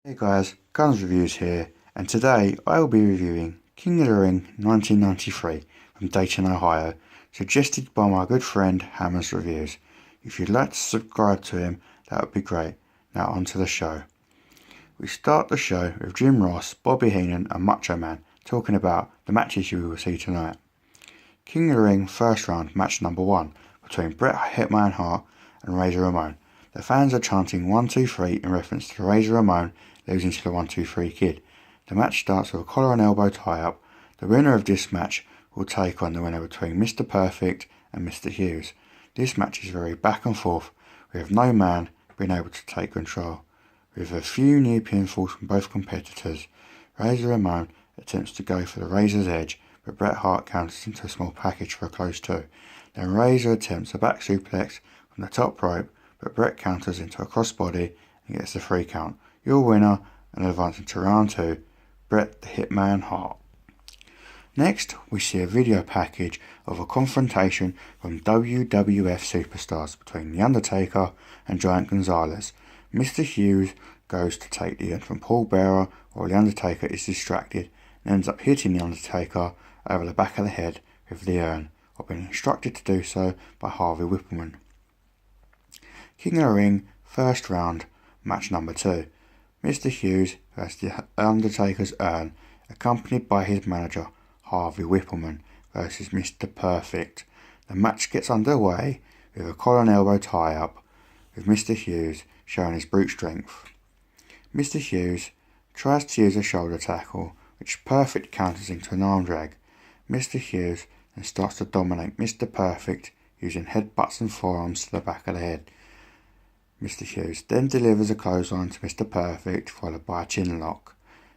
Hey guys, Guns Reviews here, and today I will be reviewing King of the Ring 1993 from Dayton, Ohio, suggested by my good friend Hammers Reviews. If you'd like to subscribe to him, that would be great. Now on to the show. We start the show with Jim Ross, Bobby Heenan and Macho Man talking about the matches you will see tonight. King of the Ring first round match number 1 between Bret Hitman Hart and Razor Ramon. The fans are chanting 1, 2, 3 in reference to Razor Ramon losing to the 1, 2, 3 Kid. The match starts with a collar and elbow tie-up. The winner of this match will take on the winner between Mr. Perfect and Mr. Hughes. This match is very back and forth, with no man being able to take control. With a few near pinfalls from both competitors, Razor Ramon attempts to go for the Razor's Edge, but Bret Hart counters into a small package for a close 2. Then Razor attempts a back suplex from the top rope, but Bret counters into a crossbody and gets the 3 count. Your winner and advancing to round 2, Bret the Hitman Hart. Next, we see a video package of a confrontation from WWF superstars between The Undertaker and Giant Gonzalez. Mr. Hughes goes to take the urn from Paul Bearer while The Undertaker is distracted and ends up hitting The Undertaker over the back of the head with the urn, or being instructed to do so by Harvey Whippleman. King of the Ring first round match number 2. Mr. Hughes versus The Undertaker's urn, accompanied by his manager Harvey Whippleman versus Mr. Perfect. The match gets underway with a collar and elbow tie-up, with Mr. Hughes showing his brute strength. Mr. Hughes tries to use a shoulder tackle, which Perfect counters into an arm drag. Mr. Hughes then starts to dominate Mr. Perfect using headbutts and forearms to the back of the head. Mr. Hughes then delivers a clothesline to Mr. Perfect, followed by a chin lock.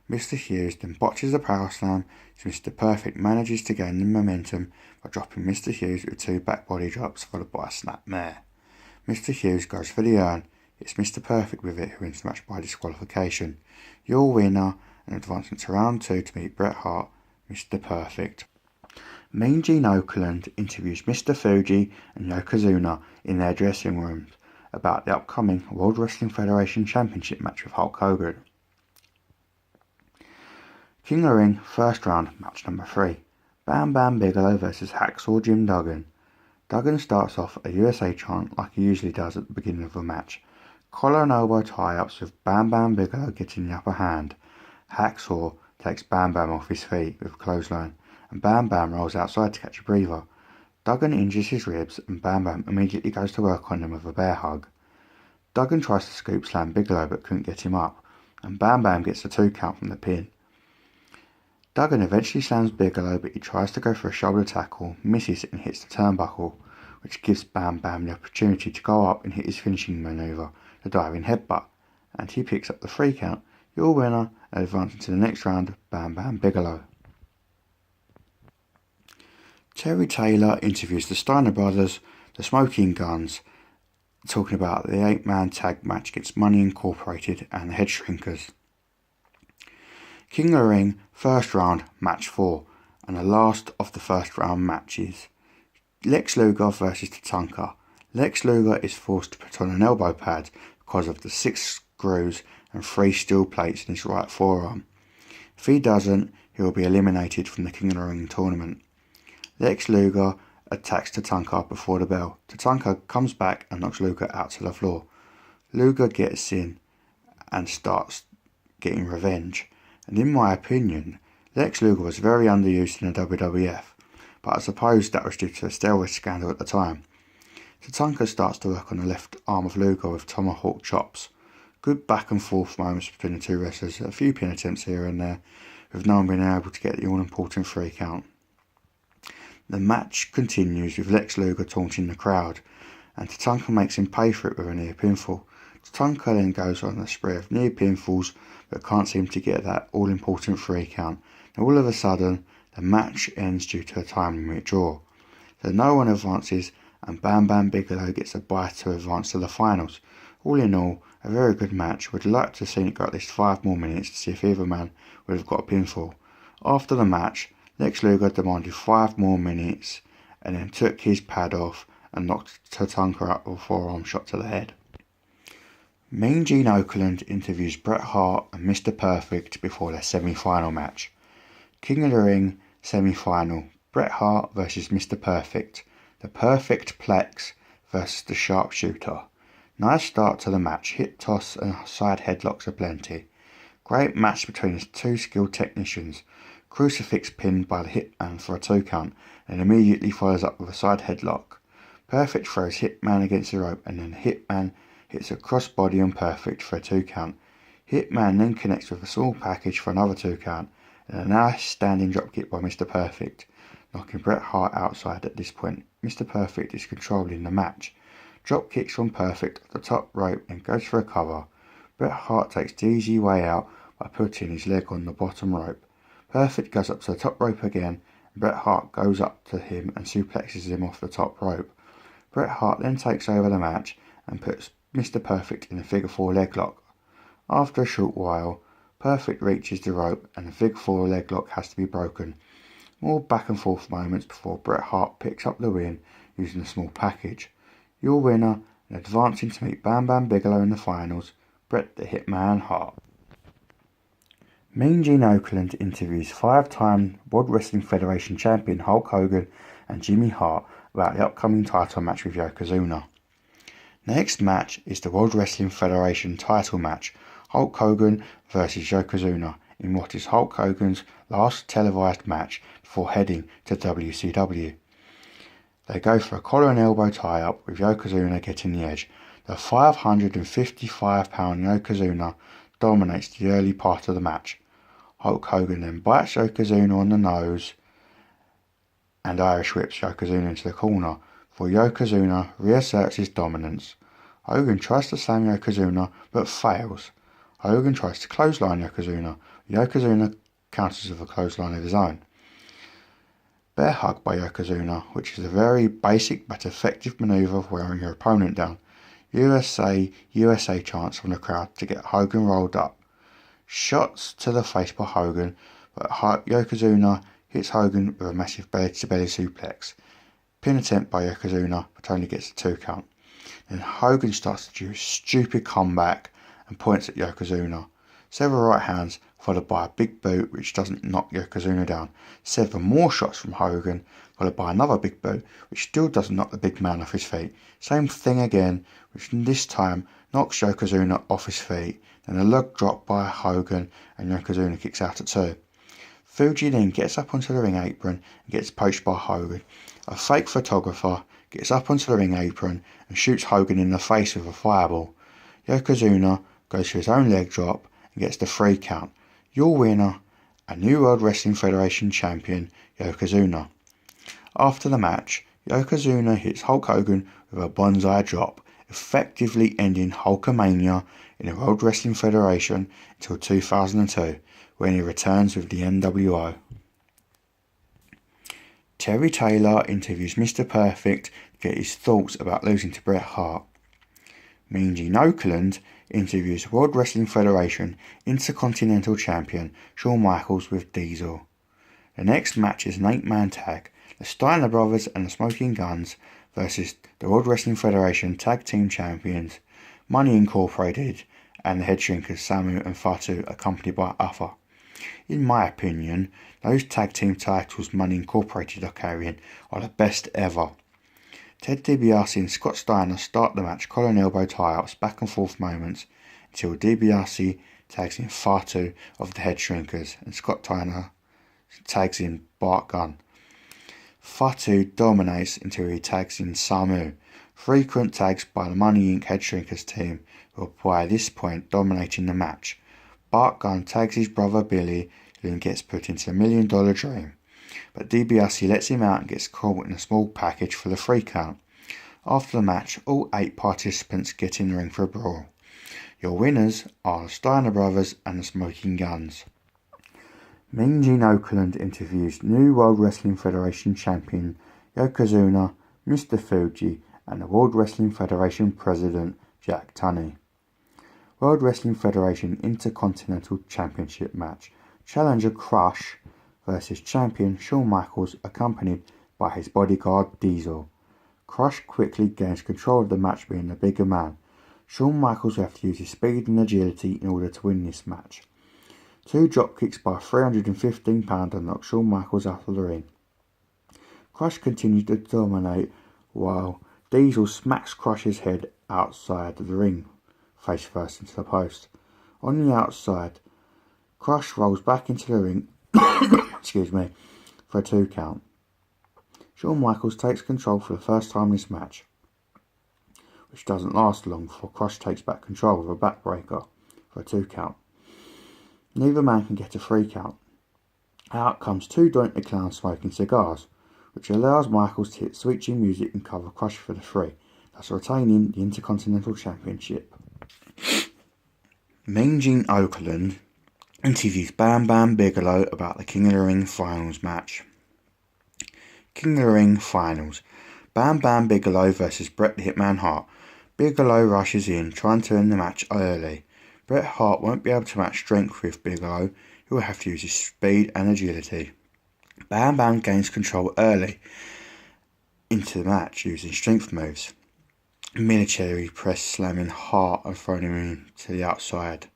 Mr. Hughes then botches a power slam, so Mr. Perfect manages to gain the momentum by dropping Mr. Hughes with 2 back body drops, followed by a snapmare. Mr. Hughes goes for the urn, hits Mr. Perfect with it, who wins the match by disqualification. Your winner and advancing to round 2 to meet Bret Hart, Mr. Perfect. Mean Gene Okerlund interviews Mr. Fuji and Yokozuna in their dressing rooms about the upcoming World Wrestling Federation Championship match with Hulk Hogan. King of the Ring first round match number 3. Bam Bam Bigelow versus Hacksaw Jim Duggan. Duggan starts off a USA chant like he usually does at the beginning of a match. Collar and elbow tie-ups with Bam Bam Bigelow getting the upper hand. Hacksaw takes Bam Bam off his feet with a clothesline, and Bam Bam rolls outside to catch a breather. Duggan injures his ribs, and Bam Bam immediately goes to work on him with a bear hug. Duggan tries to scoop slam Bigelow but couldn't get him up, and Bam Bam gets a 2 count from the pin. Duggan eventually slams Bigelow, but he tries to go for a shoulder tackle, misses it and hits the turnbuckle, which gives Bam Bam the opportunity to go up and hit his finishing manoeuvre, the diving headbutt, and he picks up the 3 count. Your winner and advancing to the next round, Bam Bam Bigelow. Terry Taylor interviews the Steiner Brothers, the Smoking Guns, talking about the 8-man tag match against Money Incorporated and the Head Shrinkers. King of the Ring first round match 4, and the last of the first round matches. Lex Luger versus Tatanka. Lex Luger is forced to put on an elbow pad because of the 6 screws and 3 steel plates in his right forearm. If he doesn't, he will be eliminated from the King of the Ring tournament. Lex Luger attacks Tatanka before the bell. Tatanka comes back and knocks Luger out to the floor. Luger gets in and starts getting revenge. And in my opinion, Lex Luger was very underused in the WWF, but I suppose that was due to a steroid scandal at the time. Tatanka starts to work on the left arm of Luger with tomahawk chops. Good back and forth moments between the 2 wrestlers, a few pin attempts here and there, with no one being able to get the all-important 3 count. The match continues with Lex Luger taunting the crowd, and Tatanka makes him pay for it with a near pinfall. Tatanka then goes on a spree of near pinfalls, but can't seem to get that all-important 3 count. Now all of a sudden, the match ends due to a time limit draw. So no one advances, and Bam Bam Bigelow gets a bye to advance to the finals. All in all, a very good match. Would like to have seen it go at least 5 more minutes to see if either man would have got a pinfall. After the match, Lex Luger demanded 5 more minutes and then took his pad off and knocked Tatanka out with a forearm shot to the head. Mean Gene Okerlund interviews Bret Hart and Mr. Perfect before their semi-final match. King of the Ring semi-final, Bret Hart vs Mr. Perfect, the Perfect Plex vs the Sharpshooter. Nice start to the match, hip toss and side headlocks aplenty. Great match between the two skilled technicians. Crucifix pinned by the Hitman for a 2 count and immediately follows up with a side headlock. Perfect throws Hitman against the rope and then Hitman hits a crossbody on Perfect for a 2 count. Hitman then connects with a small package for another 2 count and a nice standing dropkick by Mr. Perfect, knocking Bret Hart outside at this point. Mr. Perfect is controlling the match. Drop kicks from Perfect off the top rope and goes for a cover. Bret Hart takes the easy way out by putting his leg on the bottom rope. Perfect goes up to the top rope again and Bret Hart goes up to him and suplexes him off the top rope. Bret Hart then takes over the match and puts Mr. Perfect in a figure 4 leg lock. After a short while, Perfect reaches the rope and the figure 4 leg lock has to be broken. More back and forth moments before Bret Hart picks up the win using a small package. Your winner and advancing to meet Bam Bam Bigelow in the finals, Bret the Hitman Hart. Mean Gene Okerlund interviews 5-time World Wrestling Federation champion Hulk Hogan and Jimmy Hart about the upcoming title match with Yokozuna. Next match is the World Wrestling Federation title match, Hulk Hogan vs Yokozuna, in what is Hulk Hogan's last televised match before heading to WCW. They go for a collar and elbow tie-up with Yokozuna getting the edge. The 555-pound Yokozuna dominates the early part of the match. Hulk Hogan then bites Yokozuna on the nose and Irish whips Yokozuna into the corner, for Yokozuna reasserts his dominance. Hogan tries to slam Yokozuna but fails. Hogan tries to clothesline Yokozuna. Yokozuna counters with a clothesline of his own. Bear hug by Yokozuna, which is a very basic but effective manoeuvre of wearing your opponent down. USA, USA chants from the crowd to get Hogan rolled up. Shots to the face by Hogan, but Yokozuna hits Hogan with a massive belly-to-belly suplex. Pin attempt by Yokozuna, but only gets a 2 count. Then Hogan starts to do a stupid comeback and points at Yokozuna. Several right hands, followed by a big boot which doesn't knock Yokozuna down. Several more shots from Hogan, followed by another big boot which still doesn't knock the big man off his feet. Same thing again, which this time knocks Yokozuna off his feet. Then a leg drop by Hogan and Yokozuna kicks out at 2. Fuji then gets up onto the ring apron and gets poached by Hogan. A fake photographer gets up onto the ring apron and shoots Hogan in the face with a fireball. Yokozuna goes for his own leg drop and gets the 3 count. Your winner, a new World Wrestling Federation champion, Yokozuna. After the match, Yokozuna hits Hulk Hogan with a bonsai drop, effectively ending Hulkamania in the World Wrestling Federation until 2002, when he returns with the NWO. Terry Taylor interviews Mr. Perfect to get his thoughts about losing to Bret Hart. Mean Gene Okerlund interviews World Wrestling Federation Intercontinental Champion Shawn Michaels with Diesel. The next match is an 8-man tag, the Steiner Brothers and the Smoking Guns versus the World Wrestling Federation Tag Team Champions, Money Incorporated, and the Head Shrinkers Samu and Fatu, accompanied by Uffa. In my opinion, those tag team titles Money Incorporated are carrying are the best ever. Ted DiBiase and Scott Steiner start the match collar and elbow tie-ups, back and forth moments, until DiBiase tags in Fatu of the Head Shrinkers and Scott Steiner tags in Bart Gunn. Fatu dominates until he tags in Samu. Frequent tags by the Money Inc. Head Shrinkers team, who are by this point dominating the match. Bart Gunn tags his brother Billy, who then gets put into the $1 Million Dream. But DiBiase lets him out and gets caught in a small package for the 3 count. After the match, all 8 participants get in the ring for a brawl. Your winners are the Steiner Brothers and the Smoking Guns. Mean Gene Okerlund interviews new World Wrestling Federation champion Yokozuna, Mr. Fuji, and the World Wrestling Federation President Jack Tunney. World Wrestling Federation Intercontinental Championship match. Challenger Crush versus champion Shawn Michaels, accompanied by his bodyguard Diesel. Crush quickly gains control of the match, being the bigger man. Shawn Michaels will have to use his speed and agility in order to win this match. 2 dropkicks by a 315 pounder knock Shawn Michaels out of the ring. Crush continues to dominate while Diesel smacks Crush's head outside of the ring, face first into the post. On the outside, Crush rolls back into the ring for a 2 count. Shawn Michaels takes control for the first time in this match, which doesn't last long before Crush takes back control with a backbreaker for a 2 count. Neither man can get a 3 count. Out comes 2 Doink the Clown smoking cigars, which allows Michaels to hit switching music and cover Crush for the 3, thus retaining the Intercontinental Championship. Mean Gene Okerlund interviews Bam Bam Bigelow about the King of the Ring Finals match. King of the Ring Finals. Bam Bam Bigelow versus Bret the Hitman Hart. Bigelow rushes in, trying to end the match early. Bret Hart won't be able to match strength with Bigelow, who will have to use his speed and agility. Bam Bam gains control early into the match using strength moves. Military press slamming Hart and throwing him to the outside.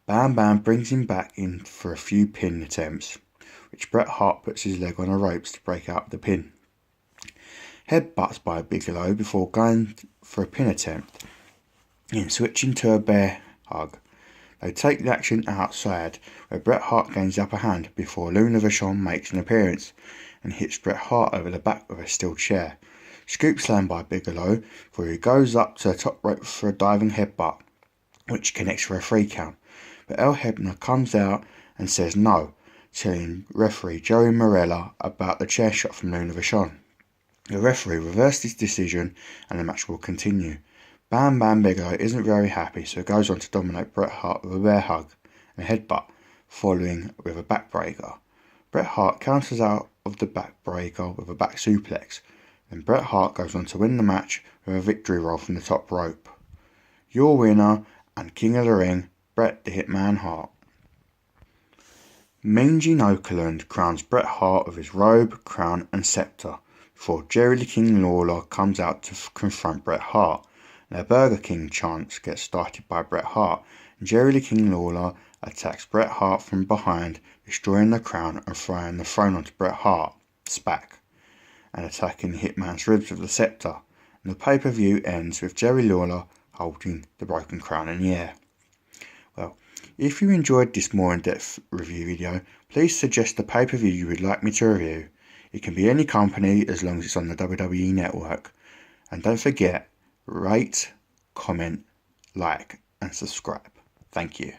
Bam Bam brings him back in for a few pin attempts, which Bret Hart puts his leg on the ropes to break out the pin. Headbutts by Bigelow before going for a pin attempt, and switching to a bear hug. They take the action outside, where Bret Hart gains the upper hand before Luna Vachon makes an appearance and hits Bret Hart over the back with a steel chair. Scoop slam by Bigelow, where he goes up to the top rope for a diving headbutt, which connects for a 3 count. But El Hebner comes out and says no, telling referee Joey Marella about the chair shot from Luna Vachon. The referee reversed his decision and the match will continue. Bam Bam Bigelow isn't very happy, so goes on to dominate Bret Hart with a bear hug and a headbutt, following with a backbreaker. Bret Hart counters out of the backbreaker with a back suplex. Then Bret Hart goes on to win the match with a victory roll from the top rope. Your winner and King of the Ring, Bret the Hitman Hart. Mean Gene Okerlund crowns Bret Hart with his robe, crown and scepter, before Jerry the King Lawler comes out to confront Bret Hart. The Burger King chants get started by Bret Hart, and Jerry the King Lawler attacks Bret Hart from behind, destroying the crown and throwing the throne onto Bret Hart's back, and attacking the Hitman's ribs with the scepter. And the pay-per-view ends with Jerry Lawler holding the broken crown in the air. Well, if you enjoyed this more in-depth review video, please suggest a pay-per-view you would like me to review. It can be any company as long as it's on the WWE Network. And don't forget, rate, comment, like and subscribe. Thank you.